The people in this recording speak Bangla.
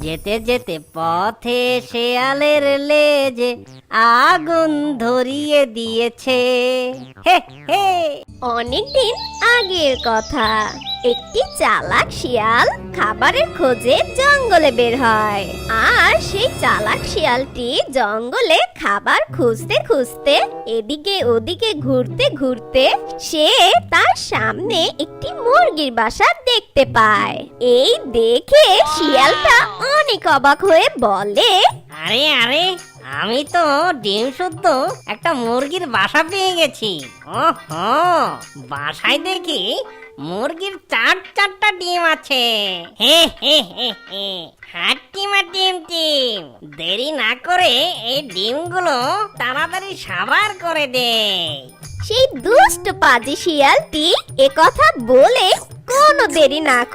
যেতে যেতে পথে শেয়ালের লেজে আগুন ধরিয়ে দিয়েছে। হে হে। অনেকদিন আগের কথা। একটি চালাক শিয়াল খাবারের খোঁজে জঙ্গলে বের হয়। আর সেই চালাক শিয়ালটি জঙ্গলে খাবার খুঁজতে খুঁজতে এদিকে ওদিকে ঘুরতে ঘুরতে সে তার সামনে একটি মুরগির বাসা দেখতে পায়। এই দেখে শিয়ালটা অনেক অবাক হয়ে বলে, আরে আরে, আমি তো ডিম শুদ্ধ একটা মুরগির বাসা পেয়ে গেছি। ওহো, বাসায় দেখি মুরগির চারটা ডিম আছে। হে হে হে হে, হাট্টিমা টিম টিম, দেরি না করে এই ডিমগুলো তাড়াতাড়ি সাবার করে দে। সেই দুষ্ট পাজি শিয়ালটি একথা বলে কোনো দেরি না করে